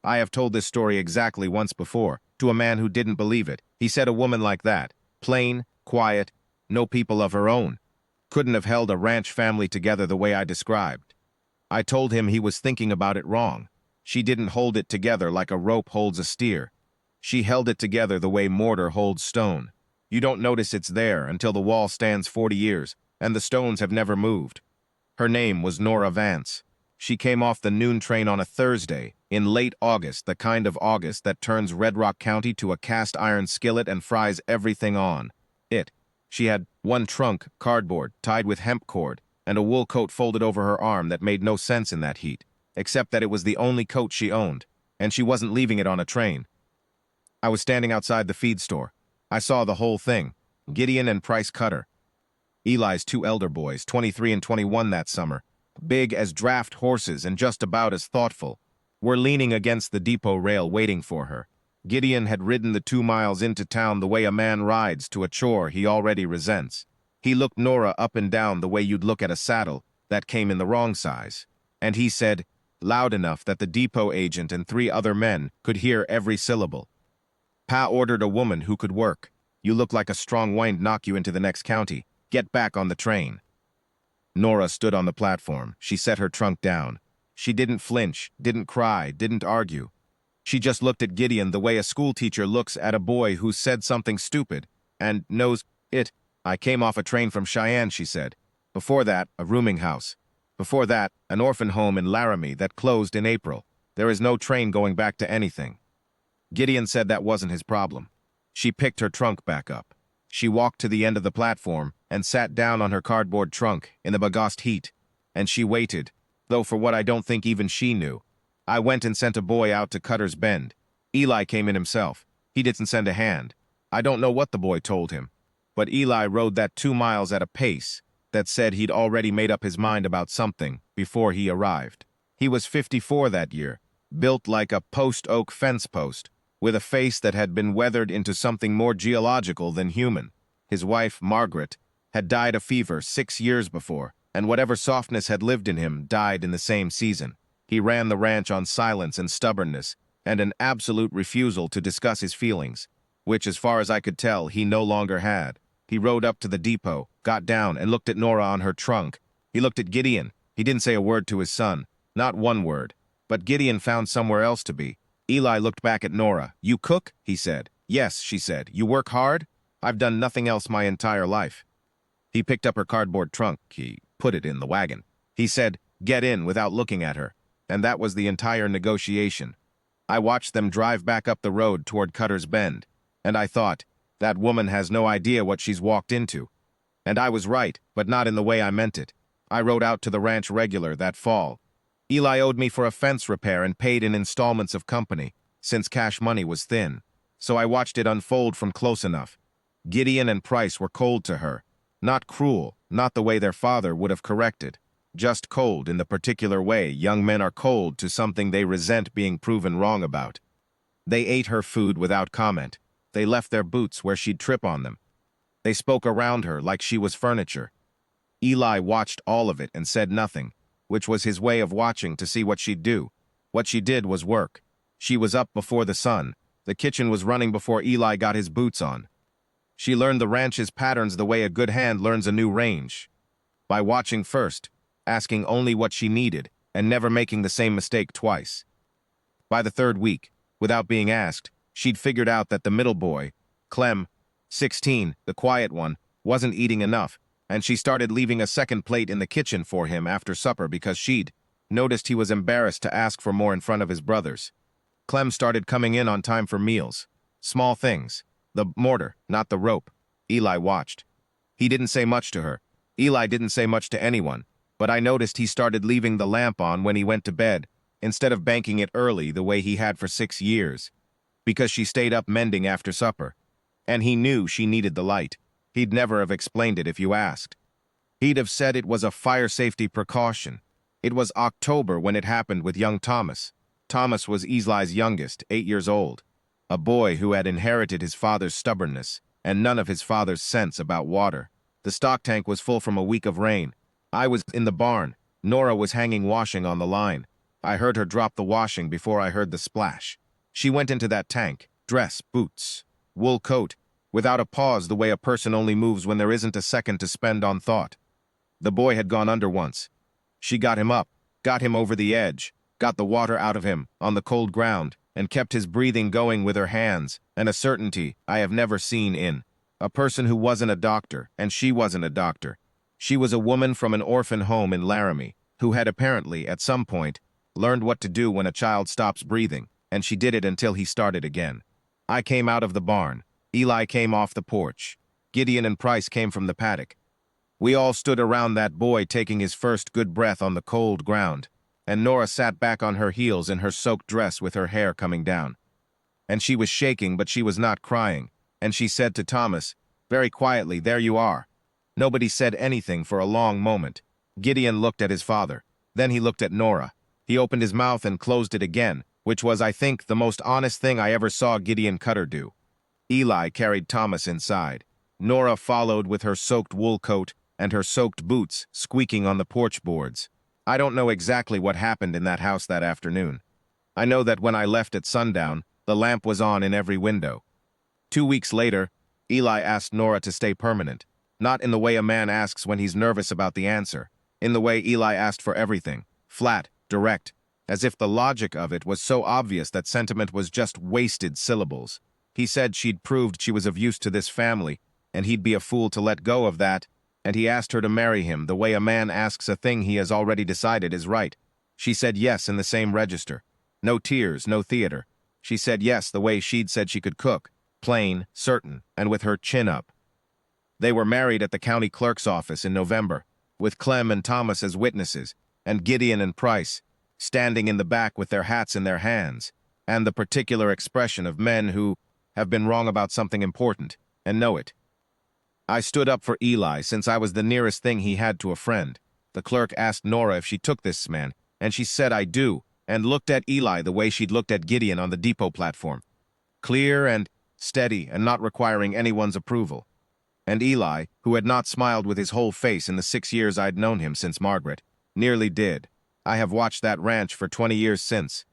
I have told this story exactly once before, to a man who didn't believe it. He said a woman like that, plain, quiet, no people of her own, couldn't have held a ranch family together the way I described. I told him he was thinking about it wrong. She didn't hold it together like a rope holds a steer. She held it together the way mortar holds stone. You don't notice it's there until the wall stands 40 years, and the stones have never moved. Her name was Nora Vance. She came off the noon train on a Thursday, in late August, the kind of August that turns Red Rock County to a cast iron skillet and fries everything on it. She had one trunk, cardboard, tied with hemp cord, and a wool coat folded over her arm that made no sense in that heat, except that it was the only coat she owned, and she wasn't leaving it on a train. I was standing outside the feed store. I saw the whole thing. Gideon and Price Cutter, Eli's two elder boys, 23 and 21 that summer, big as draft horses and just about as thoughtful, were leaning against the depot rail waiting for her. Gideon had ridden the 2 miles into town the way a man rides to a chore he already resents. He looked Nora up and down the way you'd look at a saddle that came in the wrong size. And he said, loud enough that the depot agent and 3 other men could hear every syllable, "Pa ordered a woman who could work. You look like a strong wind knock you into the next county. Get back on the train." Nora stood on the platform. She set her trunk down. She didn't flinch, didn't cry, didn't argue. She just looked at Gideon the way a schoolteacher looks at a boy who's said something stupid and knows it. "I came off a train from Cheyenne," she said. "Before that, a rooming house. Before that, an orphan home in Laramie that closed in April. There is no train going back to anything." Gideon said that wasn't his problem. She picked her trunk back up. She walked to the end of the platform and sat down on her cardboard trunk in the Bagaust heat. And she waited, though for what I don't think even she knew. I went and sent a boy out to Cutter's Bend. Eli came in himself. He didn't send a hand. I don't know what the boy told him, but Eli rode that 2 miles at a pace that said he'd already made up his mind about something before he arrived. He was 54 that year, built like a post-oak fence post, with a face that had been weathered into something more geological than human. His wife, Margaret, had died of fever 6 years before, and whatever softness had lived in him died in the same season. He ran the ranch on silence and stubbornness, and an absolute refusal to discuss his feelings, which, as far as I could tell, he no longer had. He rode up to the depot, got down, and looked at Nora on her trunk. He looked at Gideon. He didn't say a word to his son, not one word, but Gideon found somewhere else to be. Eli looked back at Nora. "You cook?" he said. "Yes," she said. "You work hard?" "I've done nothing else my entire life." He picked up her cardboard trunk. He put it in the wagon. He said, "Get in," without looking at her. And that was the entire negotiation. I watched them drive back up the road toward Cutter's Bend, and I thought, that woman has no idea what she's walked into. And I was right, but not in the way I meant it. I rode out to the ranch regular that fall. Eli owed me for a fence repair and paid in installments of company, since cash money was thin. So I watched it unfold from close enough. Gideon and Price were cold to her. Not cruel, not the way their father would have corrected. Just cold in the particular way young men are cold to something they resent being proven wrong about. They ate her food without comment. They left their boots where she'd trip on them. They spoke around her like she was furniture. Eli watched all of it and said nothing, which was his way of watching to see what she'd do. What she did was work. She was up before the sun. The kitchen was running before Eli got his boots on. She learned the ranch's patterns the way a good hand learns a new range. By watching first, asking only what she needed, and never making the same mistake twice. By the 3rd week, without being asked, she'd figured out that the middle boy, Clem, 16, the quiet one, wasn't eating enough, and she started leaving a second plate in the kitchen for him after supper because she'd noticed he was embarrassed to ask for more in front of his brothers. Clem started coming in on time for meals. Small things. The mortar, not the rope. Eli watched. He didn't say much to her. Eli didn't say much to anyone, but I noticed he started leaving the lamp on when he went to bed, instead of banking it early the way he had for 6 years, because she stayed up mending after supper. And he knew she needed the light. He'd never have explained it if you asked. He'd have said it was a fire safety precaution. It was October when it happened with young Thomas. Thomas was Eli's youngest, 8 years old, a boy who had inherited his father's stubbornness and none of his father's sense about water. The stock tank was full from a week of rain. I was in the barn. Nora was hanging washing on the line. I heard her drop the washing before I heard the splash. She went into that tank, dress, boots, wool coat, without a pause the way a person only moves when there isn't a second to spend on thought. The boy had gone under once. She got him up, got him over the edge, got the water out of him on the cold ground, and kept his breathing going with her hands, and a certainty I have never seen in a person who wasn't a doctor, and she wasn't a doctor. She was a woman from an orphan home in Laramie, who had apparently, at some point, learned what to do when a child stops breathing, and she did it until he started again. I came out of the barn. Eli came off the porch. Gideon and Price came from the paddock. We all stood around that boy taking his first good breath on the cold ground, and Nora sat back on her heels in her soaked dress with her hair coming down. And she was shaking, but she was not crying, and she said to Thomas, very quietly, "There you are." Nobody said anything for a long moment. Gideon looked at his father. Then he looked at Nora. He opened his mouth and closed it again, which was, I think, the most honest thing I ever saw Gideon Cutter do. Eli carried Thomas inside. Nora followed with her soaked wool coat and her soaked boots squeaking on the porch boards. I don't know exactly what happened in that house that afternoon. I know that when I left at sundown, the lamp was on in every window. 2 weeks later, Eli asked Nora to stay permanent, not in the way a man asks when he's nervous about the answer, in the way Eli asked for everything, flat, direct, as if the logic of it was so obvious that sentiment was just wasted syllables. He said she'd proved she was of use to this family, and he'd be a fool to let go of that, and he asked her to marry him the way a man asks a thing he has already decided is right. She said yes in the same register. No tears, no theater. She said yes the way she'd said she could cook, plain, certain, and with her chin up. They were married at the county clerk's office in November, with Clem and Thomas as witnesses, and Gideon and Price, standing in the back with their hats in their hands, and the particular expression of men who have been wrong about something important, and know it. I stood up for Eli since I was the nearest thing he had to a friend. The clerk asked Nora if she took this man, and she said I do, and looked at Eli the way she'd looked at Gideon on the depot platform. Clear and steady and not requiring anyone's approval. And Eli, who had not smiled with his whole face in the 6 years I'd known him since Margaret, nearly did. I have watched that ranch for 20 years since.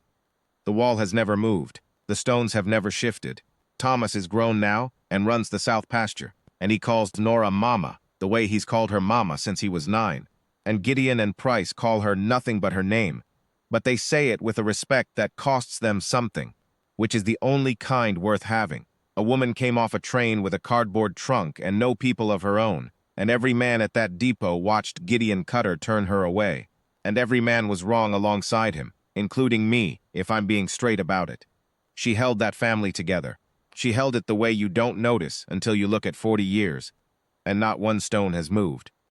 The wall has never moved. The stones have never shifted. Thomas is grown now and runs the south pasture, and he calls Nora Mama, the way he's called her Mama since he was 9. And Gideon and Price call her nothing but her name, but they say it with a respect that costs them something, which is the only kind worth having. A woman came off a train with a cardboard trunk and no people of her own, and every man at that depot watched Gideon Cutter turn her away. And every man was wrong alongside him, including me, if I'm being straight about it. She held that family together. She held it the way you don't notice until you look at 40 years, and not one stone has moved.